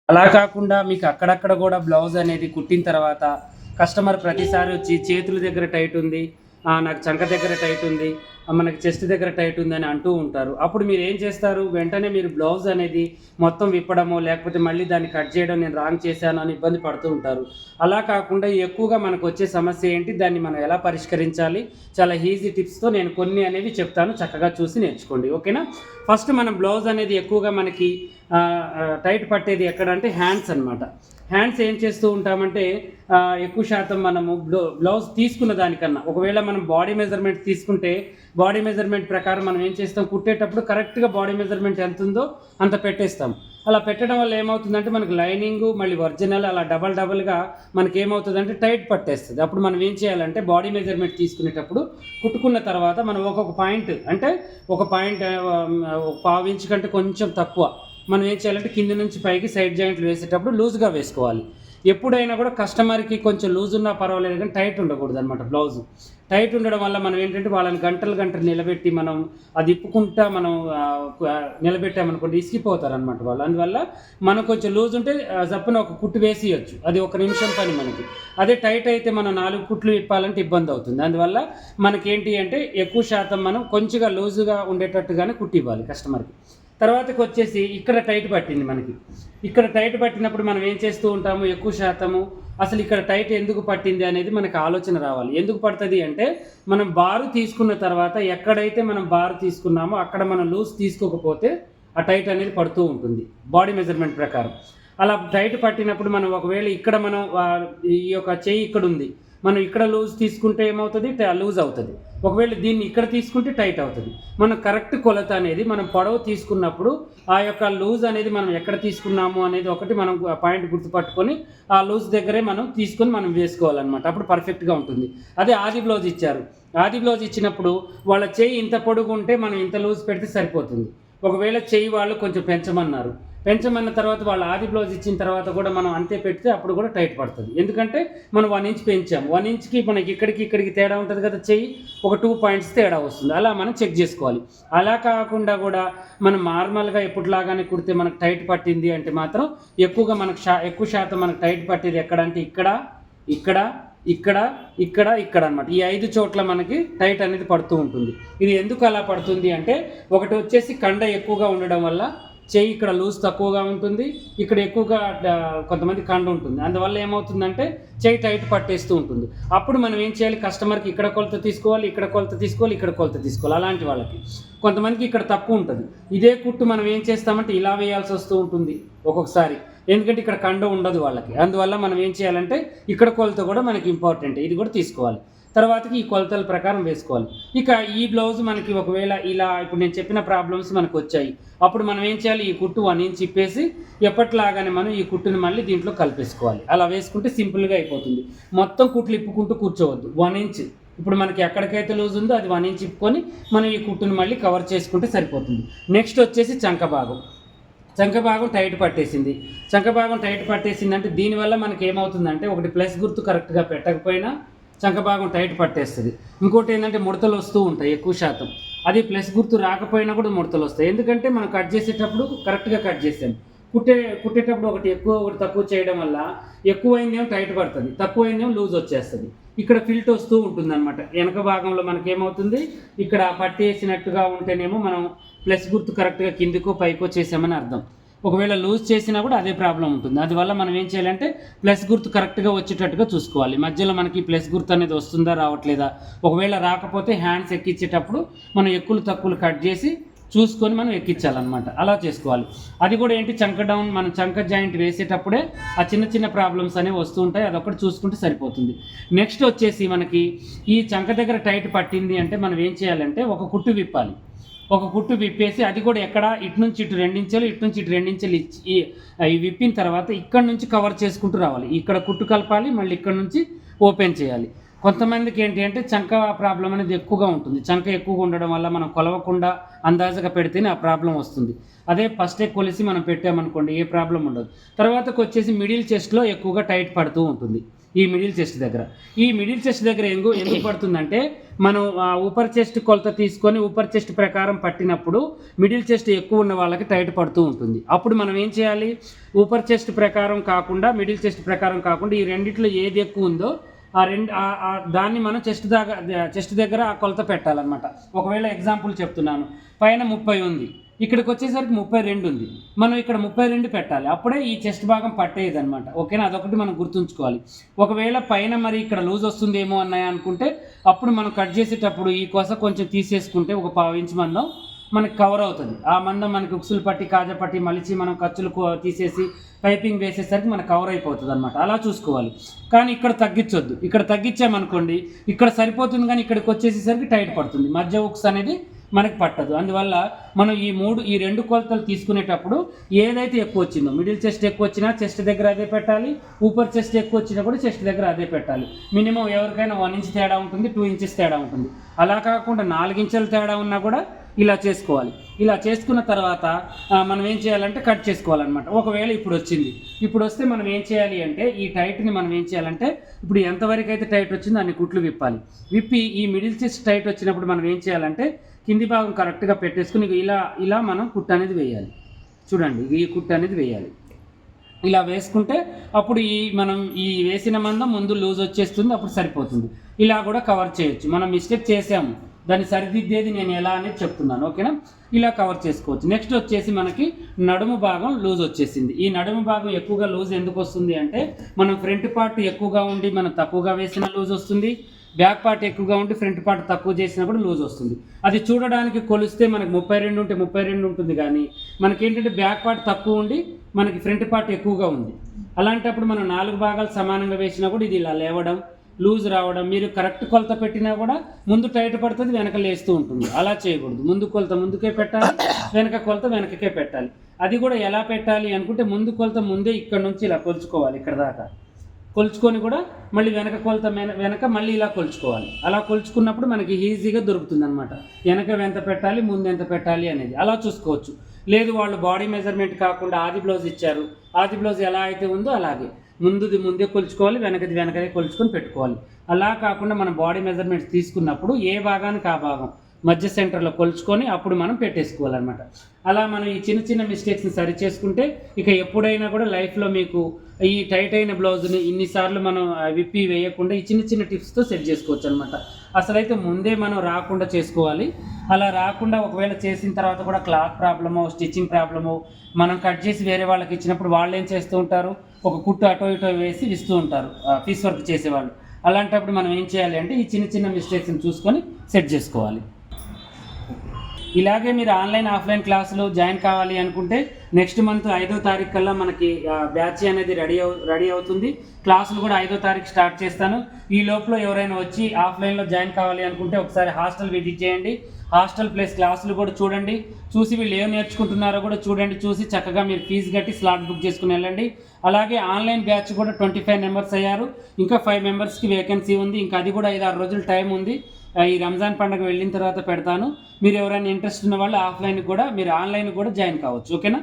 అలా కాకుండా మీకు అక్కడక్కడ కూడా బ్లౌజ్ అనేది కుట్టిన తర్వాత కస్టమర్ ప్రతిసారి వచ్చి చేతుల దగ్గర టైట్ ఉంది, నాకు చంక దగ్గర టైట్ ఉంది, మనకి చెస్ట్ దగ్గర టైట్ ఉందని అంటూ ఉంటారు. అప్పుడు మీరు ఏం చేస్తారు, వెంటనే మీరు బ్లౌజ్ అనేది మొత్తం విప్పడమో లేకపోతే మళ్ళీ దాన్ని కట్ చేయడం నేను రాంగ్ చేశాను అని ఇబ్బంది పడుతూ ఉంటారు. అలా కాకుండా ఎక్కువగా మనకు వచ్చే సమస్య ఏంటి, దాన్ని మనం ఎలా పరిష్కరించాలి, చాలా ఈజీ టిప్స్తో నేను కొన్ని అనేవి చెప్తాను, చక్కగా చూసి నేర్చుకోండి. ఓకేనా? ఫస్ట్ మనం బ్లౌజ్ అనేది ఎక్కువగా మనకి టైట్ పట్టేది ఎక్కడంటే హ్యాండ్స్ అనమాట. హ్యాండ్స్ ఏం చేస్తూ ఉంటామంటే ఎక్కువ శాతం మనము బ్లౌజ్ తీసుకున్న దానికన్నా ఒకవేళ మనం బాడీ మెజర్మెంట్ తీసుకుంటే బాడీ మెజర్మెంట్ ప్రకారం మనం ఏం చేస్తాం, కుట్టేటప్పుడు కరెక్ట్గా బాడీ మెజర్మెంట్ ఎంత ఉందో అంత పెట్టేస్తాం. అలా పెట్టడం వల్ల ఏమవుతుందంటే మనకి లైనింగ్ మళ్ళీ ఒరిజినల్ అలా డబల్గా మనకి ఏమవుతుందంటే టైట్ పట్టేస్తుంది. అప్పుడు మనం ఏం చేయాలంటే బాడీ మెజర్మెంట్ తీసుకునేటప్పుడు కుట్టుకున్న తర్వాత మనం ఒక్కొక్క పాయింట్ అంటే ఒక పాయింట్ ఒక పావు ఇంచు కంటే కొంచెం తక్కువ మనం ఏం చేయాలంటే కింద నుంచి పైకి సైడ్ జాయింట్లు వేసేటప్పుడు లూజ్గా వేసుకోవాలి. ఎప్పుడైనా కూడా కస్టమర్కి కొంచెం లూజ్ ఉన్నా పర్వాలేదు కానీ టైట్ ఉండకూడదు అనమాట. బ్లౌజ్ టైట్ ఉండడం వల్ల మనం ఏంటంటే వాళ్ళని గంటలు నిలబెట్టి మనం అది ఇప్పుకుంటా మనం నిలబెట్టామనుకోండి ఇసిగిపోతారు అనమాట వాళ్ళు. అందువల్ల మనం కొంచెం లూజ్ ఉంటే జప్పున ఒక కుట్టు వేసేయచ్చు, అది 1 నిమిషం పని మనకి. అదే టైట్ అయితే మనం 4 కుట్లు ఇప్పాలంటే ఇబ్బంది అవుతుంది. అందువల్ల మనకేంటి అంటే ఎక్కువ శాతం మనం కొంచెంగా లూజుగా ఉండేటట్టుగానే కుట్టి ఇవ్వాలి కస్టమర్కి. తర్వాతకి వచ్చేసి ఇక్కడ టైట్ పట్టింది మనకి. ఇక్కడ టైట్ పట్టినప్పుడు మనం ఏం చేస్తూ ఉంటాము, ఎక్కువ శాతము అసలు ఇక్కడ టైట్ ఎందుకు పట్టింది అనేది మనకు ఆలోచన రావాలి. ఎందుకు పడుతుంది అంటే మనం బారు తీసుకున్న తర్వాత ఎక్కడైతే మనం బారు తీసుకున్నామో అక్కడ మనం లూజ్ తీసుకోకపోతే ఆ టైట్ అనేది పడుతూ ఉంటుంది బాడీ మెజర్మెంట్ ప్రకారం. అలా టైట్ పట్టినప్పుడు మనం ఒకవేళ ఇక్కడ మనం ఈ యొక్క చెయ్యి ఇక్కడ ఉంది, మనం ఇక్కడ లూజ్ తీసుకుంటే ఏమవుతుంది, లూజ్ అవుతుంది. ఒకవేళ దీన్ని ఇక్కడ తీసుకుంటే టైట్ అవుతుంది. మనం కరెక్ట్ కొలత అనేది మనం పొడవు తీసుకున్నప్పుడు ఆ యొక్క లూజ్ అనేది మనం ఎక్కడ తీసుకున్నాము అనేది ఒకటి మనం పాయింట్ గుర్తుపట్టుకొని ఆ లూజ్ దగ్గరే మనం తీసుకొని మనం వేసుకోవాలన్నమాట. అప్పుడు పర్ఫెక్ట్గా ఉంటుంది. అదే ఆది బ్లౌజ్ ఇచ్చారు, ఆది బ్లౌజ్ ఇచ్చినప్పుడు వాళ్ళ చెయ్యి ఇంత పొడుగు ఉంటే మనం ఇంత లూజ్ పెడితే సరిపోతుంది. ఒకవేళ చెయ్యి వాళ్ళు కొంచెం పెంచమన్న తర్వాత వాళ్ళు ఆది బ్లౌజ్ ఇచ్చిన తర్వాత కూడా మనం అంతే పెడితే అప్పుడు కూడా టైట్ పడుతుంది. ఎందుకంటే మనం 1 ఇంచ్ పెంచాం, 1 ఇంచ్కి మనకి ఇక్కడికి తేడా ఉంటుంది కదా, చెయ్యి ఒక 2 పాయింట్స్ తేడా వస్తుంది. అలా మనం చెక్ చేసుకోవాలి. అలా కాకుండా కూడా మనం నార్మల్గా ఎప్పటిలాగానే కుడితే మనకు టైట్ పట్టింది అంటే మాత్రం ఎక్కువగా మనకు ఎక్కువ శాతం మనకు టైట్ పట్టేది ఎక్కడంటే ఇక్కడ అనమాట. ఈ 5 చోట్ల మనకి టైట్ అనేది పడుతూ ఉంటుంది. ఇది ఎందుకు అలా పడుతుంది అంటే ఒకటి వచ్చేసి కండ ఎక్కువగా ఉండడం వల్ల చెయ్యి ఇక్కడ లూజ్ తక్కువగా ఉంటుంది, ఇక్కడ ఎక్కువగా కొంతమంది కండ ఉంటుంది. అందువల్ల ఏమవుతుందంటే చెయ్యి టైట్ పట్టేస్తూ ఉంటుంది. అప్పుడు మనం ఏం చేయాలి, కస్టమర్కి ఇక్కడ కొలత తీసుకోవాలి, ఇక్కడ కొలత తీసుకోవాలి. అలాంటి వాళ్ళకి కొంతమందికి ఇక్కడ తక్కువ ఉంటుంది. ఇదే కుట్టు మనం ఏం చేస్తామంటే ఇలా వేయాల్సి వస్తూ ఉంటుంది ఒక్కొక్కసారి, ఎందుకంటే ఇక్కడ కండ ఉండదు వాళ్ళకి. అందువల్ల మనం ఏం చేయాలంటే ఇక్కడ కొలత కూడా మనకి ఇంపార్టెంట్, ఇది కూడా తీసుకోవాలి. తర్వాతకి ఈ కొలతల ప్రకారం వేసుకోవాలి. ఇక ఈ బ్లౌజ్ మనకి ఒకవేళ ఇలా ఇప్పుడు నేను చెప్పిన ప్రాబ్లమ్స్ మనకు వచ్చాయి, అప్పుడు మనం ఏం చేయాలి, ఈ కుట్టు 1 ఇంచ్ ఇప్పేసి ఎప్పటిలాగానే మనం ఈ కుట్టుని మళ్ళీ దీంట్లో కలిపేసుకోవాలి. అలా వేసుకుంటే సింపుల్గా అయిపోతుంది. మొత్తం కుట్లు ఇప్పుకుంటూ కూర్చోవద్దు. 1 ఇంచ్ ఇప్పుడు మనకి ఎక్కడికైతే లూజ్ ఉందో అది 1 ఇంచ్ ఇప్పుకొని మనం ఈ కుట్టుని మళ్ళీ కవర్ చేసుకుంటే సరిపోతుంది. నెక్స్ట్ వచ్చేసి చంక భాగం టైట్ పట్టేసింది. అంటే దీనివల్ల మనకి ఏమవుతుందంటే ఒకటి ప్లస్ గుర్తు కరెక్ట్గా పెట్టకపోయినా చంక భాగం టైట్ పట్టేస్తుంది. ఇంకోటి ఏంటంటే ముడతలు వస్తూ ఉంటాయి ఎక్కువ శాతం. అది ప్లస్ గుర్తు రాకపోయినా కూడా ముడతలు వస్తాయి. ఎందుకంటే మనం కట్ చేసేటప్పుడు కరెక్ట్గా కట్ చేసాం. కుట్టేటప్పుడు ఒకటి ఎక్కువ ఒకటి తక్కువ చేయడం వల్ల ఎక్కువైందేమో టైట్ పడుతుంది, తక్కువైందేమో లూజ్ వచ్చేస్తుంది. ఇక్కడ ఫిల్ట్ వస్తూ ఉంటుంది అనమాట. వెనక భాగంలో మనకేమవుతుంది, ఇక్కడ పట్టేసినట్టుగా ఉంటేనేమో మనం ప్లస్ గుర్తు కరెక్ట్గా కిందికో పైకో చేసామని అర్థం. ఒకవేళ లూజ్ చేసినా కూడా అదే ప్రాబ్లం ఉంటుంది. అందువల్ల మనం ఏం చేయాలంటే ప్లస్ గుర్తు కరెక్ట్గా వచ్చేటట్టుగా చూసుకోవాలి. మధ్యలో మనకి ప్లస్ గుర్తు అనేది వస్తుందా రావట్లేదా, ఒకవేళ రాకపోతే హ్యాండ్స్ ఎక్కించేటప్పుడు మనం ఎక్కులు తక్కువలు కట్ చేసి చూసుకొని మనం ఎక్కించాలన్నమాట. అలా చేసుకోవాలి. అది కూడా ఏంటి, చంక డౌన్ మనం చంక జాయింట్ వేసేటప్పుడే ఆ చిన్న ప్రాబ్లమ్స్ అనేవి వస్తూ ఉంటాయి. అదొకటి చూసుకుంటే సరిపోతుంది. నెక్స్ట్ వచ్చేసి మనకి ఈ చంక దగ్గర టైట్ పట్టింది అంటే మనం ఏం చేయాలంటే ఒక కుట్టు విప్పాలి. ఒక కుట్టు విప్పేసి అది కూడా ఎక్కడ ఇటు నుంచి ఇటు 2 ఇంచులు ఇటు నుంచి ఇటు 2 ఇంచులు ఇచ్చి విప్పిన తర్వాత ఇక్కడ నుంచి కవర్ చేసుకుంటూ రావాలి. ఇక్కడ కుట్టు కలపాలి, మళ్ళీ ఇక్కడ నుంచి ఓపెన్ చేయాలి. కొంతమందికి ఏంటి అంటే చంక ప్రాబ్లం అనేది ఎక్కువగా ఉంటుంది. చంక ఎక్కువగా ఉండడం వల్ల మనం కొలవకుండా అందాజుగా పెడితేనే ఆ ప్రాబ్లం వస్తుంది. అదే ఫస్టే కొలిసి మనం పెట్టామనుకోండి ఏ ప్రాబ్లం ఉండదు. తర్వాతకొచ్చేసి మిడిల్ చెస్ట్‌లో ఎక్కువగా టైట్ పడుతూ ఉంటుంది. ఈ మిడిల్ చెస్ట్ దగ్గర. ఈ మిడిల్ చెస్ట్ దగ్గర ఎందుకు పడుతుందంటే మనం ఊపర్ చెస్ట్ కొలత తీసుకొని ఊపర్ చెస్ట్ ప్రకారం పట్టినప్పుడు మిడిల్ చెస్ట్ ఎక్కువ ఉన్న వాళ్ళకి టైట్ పడుతూ ఉంటుంది. అప్పుడు మనం ఏం చేయాలి? ఊపర్ చెస్ట్ ప్రకారం కాకుండా మిడిల్ చెస్ట్ ప్రకారం కాకుండా ఈ రెండిట్లో ఏది ఎక్కువ ఉందో దాన్ని మనం చెస్ట్ దగ్గర ఆ కొలత పెట్టాలన్నమాట. ఒకవేళ ఎగ్జాంపుల్ చెప్తున్నాను, పైన 30 ఉంది, ఇక్కడికి వచ్చేసరికి 32 ఉంది. మనం ఇక్కడ 32 పెట్టాలి, అప్పుడే ఈ చెస్ట్ భాగం పట్టేది అనమాట. ఓకేనా? అదొకటి మనం గుర్తుంచుకోవాలి. ఒకవేళ పైన మరి ఇక్కడ లూజ్ వస్తుందేమో అన్నాయి అనుకుంటే అప్పుడు మనం కట్ చేసేటప్పుడు ఈ కొస కొంచెం తీసేసుకుంటే ఒక 1/4 ఇంచ్ మందం మనకి కవర్ అవుతుంది. ఆ మందం మనకి ఉక్సులు పట్టి కాజా పట్టి మలిచి మనం ఖర్చులు తీసేసి పైపింగ్ వేసేసరికి మనకు కవర్ అయిపోతుంది అనమాట. అలా చూసుకోవాలి. కానీ ఇక్కడ తగ్గించొద్దు. ఇక్కడ తగ్గించామనుకోండి ఇక్కడ సరిపోతుంది, కానీ ఇక్కడికి వచ్చేసేసరికి టైట్ పడుతుంది, మధ్య ఉక్స్ అనేది మనకి పట్టదు. అందువల్ల మనం ఈ రెండు కొలతలు తీసుకునేటప్పుడు ఏదైతే ఎక్కువ వచ్చిందో, మిడిల్ చెస్ట్ ఎక్కువ వచ్చినా చెస్ట్ దగ్గర అదే పెట్టాలి, ఊపర్ చెస్ట్ ఎక్కువ వచ్చినా కూడా చెస్ట్ దగ్గర అదే పెట్టాలి. మినిమం ఎవరికైనా 1 ఇంచ్ తేడా ఉంటుంది, 2 ఇంచెస్ తేడా ఉంటుంది. అలా కాకుండా 4 ఇంచుల తేడా ఉన్నా కూడా ఇలా చేసుకోవాలి. ఇలా చేసుకున్న తర్వాత మనం ఏం చేయాలంటే కట్ చేసుకోవాలన్నమాట. ఒకవేళ ఇప్పుడు వస్తే మనం ఏం చేయాలి అంటే ఈ టైట్ని మనం ఏం చేయాలంటే ఇప్పుడు ఎంతవరకు అయితే టైట్ వచ్చిందో అన్ని కుట్లు విప్పి ఈ మిడిల్ చెస్ట్ టైట్ వచ్చినప్పుడు మనం ఏం చేయాలంటే కింది భాగం కరెక్ట్గా పెట్టేసుకుని ఇలా మనం కుట్టు అనేది వేయాలి. చూడండి, ఈ కుట్టు అనేది వేయాలి. ఇలా వేసుకుంటే అప్పుడు మనం వేసిన మందం ముందు లూజ్ వచ్చేస్తుంది, అప్పుడు సరిపోతుంది. ఇలా కూడా కవర్ చేయొచ్చు. మనం మిస్టేక్ చేసాము, దాన్ని సరిదిద్దేది నేను ఎలా అనేది చెప్తున్నాను. ఓకేనా? ఇలా కవర్ చేసుకోవచ్చు. నెక్స్ట్ వచ్చేసి మనకి నడుము భాగం లూజ్ వచ్చేసింది. ఈ నడుము భాగం ఎక్కువగా లూజ్ ఎందుకు వస్తుంది అంటే మనం ఫ్రంట్ పార్ట్ ఎక్కువగా ఉండి మనం తక్కువగా వేసిన లూజ్ వస్తుంది, బ్యాక్ పార్ట్ ఎక్కువగా ఉండి ఫ్రంట్ పార్ట్ తక్కువ చేసినా కూడా లూజ్ వస్తుంది. అది చూడడానికి కొలిస్తే మనకి 32 ఉంటే 32 ఉంటుంది, కానీ మనకేంటంటే బ్యాక్ పార్ట్ తక్కువ ఉండి మనకి ఫ్రంట్ పార్ట్ ఎక్కువగా ఉంది. అలాంటప్పుడు మనం 4 భాగాలు సమానంగా వేసినా కూడా ఇది ఇలా లేవడం, లూజ్ రావడం, మీరు కరెక్ట్ కొలత పెట్టినా కూడా ముందు టైట్ పడుతుంది, వెనక లేస్తూ ఉంటుంది. అలా చేయకూడదు. ముందు కొలత ముందుకే పెట్టాలి, వెనక కొలత వెనకకే పెట్టాలి. అది కూడా ఎలా పెట్టాలి అనుకుంటే ముందు కొలత ముందే ఇక్కడ నుంచి ఇలా కొలుచుకోవాలి, ఇక్కడ దాకా కొలుచుకొని కూడా మళ్ళీ వెనక కొలత వెనక మళ్ళీ ఇలా కొలుచుకోవాలి. అలా కొలుచుకున్నప్పుడు మనకి ఈజీగా దొరుకుతుంది అనమాట. వెనక ఎంత పెట్టాలి, ముందు ఎంత పెట్టాలి అనేది అలా చూసుకోవచ్చు. లేదు వాళ్ళు బాడీ మెజర్మెంట్ కాకుండా ఆది బ్లౌజ్ ఇచ్చారు, ఆది బ్లౌజ్ ఎలా అయితే ఉందో అలాగే ముందే కొలుచుకోవాలి, వెనకదే కొలుచుకొని పెట్టుకోవాలి. అలా కాకుండా మనం బాడీ మెజర్మెంట్స్ తీసుకున్నప్పుడు ఏ భాగానికి ఆ భాగం మధ్య సెంటర్లో కొలుచుకొని అప్పుడు మనం పెట్టేసుకోవాలన్నమాట. అలా మనం ఈ చిన్న మిస్టేక్స్ని సరి చేసుకుంటే ఇక ఎప్పుడైనా కూడా లైఫ్లో మీకు ఈ టైట్ అయిన బ్లౌజ్ని ఇన్నిసార్లు మనం విప్పి వేయకుండా ఈ చిన్న టిప్స్తో సెట్ చేసుకోవచ్చు అనమాట. అసలైతే ముందే మనం రాకుండా చేసుకోవాలి. అలా రాకుండా ఒకవేళ చేసిన తర్వాత కూడా క్లాత్ ప్రాబ్లమో స్టిచ్చింగ్ ప్రాబ్లమో మనం కట్ చేసి వేరే వాళ్ళకి ఇచ్చినప్పుడు వాళ్ళు ఏం చేస్తూ ఉంటారు, ఒక కుట్టు అటో ఇటో వేసి ఇస్తూ ఉంటారు పీస్ వర్క్ చేసేవాళ్ళు. అలాంటప్పుడు మనం ఏం చేయాలి అంటే ఈ చిన్న మిస్టేక్స్ని చూసుకొని సెట్ చేసుకోవాలి. ఇలాగే మీరు ఆన్లైన్ ఆఫ్లైన్ క్లాసులు జాయిన్ కావాలి అనుకుంటే నెక్స్ట్ మంత్ 5వ తారీఖు కల్లా మనకి బ్యాచ్ అనేది రెడీ అవుతుంది. క్లాసులు కూడా 5వ తారీఖు స్టార్ట్ చేస్తాను. ఈ లోపల ఎవరైనా వచ్చి ఆఫ్లైన్లో జాయిన్ కావాలి అనుకుంటే ఒకసారి హాస్టల్ విజిట్ చేయండి. హాస్టల్ ప్లస్ క్లాసులు కూడా చూడండి, చూసి వీళ్ళు ఏం నేర్చుకుంటున్నారో కూడా చూడండి. చూసి చక్కగా మీరు ఫీజు కట్టి స్లాట్ బుక్ చేసుకుని వెళ్ళండి. అలాగే ఆన్లైన్ బ్యాచ్ కూడా 25 మెంబర్స్ అయ్యారు. ఇంకా 5 మెంబర్స్కి వేకెన్సీ ఉంది. ఇంకా అది కూడా 5-6 రోజులు టైం ఉంది. ఈ రంజాన్ పండుగ వెళ్ళిన తర్వాత పెడతాను. మీరు ఎవరైనా ఇంట్రెస్ట్ ఉన్న వాళ్ళు ఆఫ్లైన్ కూడా మీరు ఆన్లైన్ కూడా జాయిన్ కావచ్చు. ఓకేనా?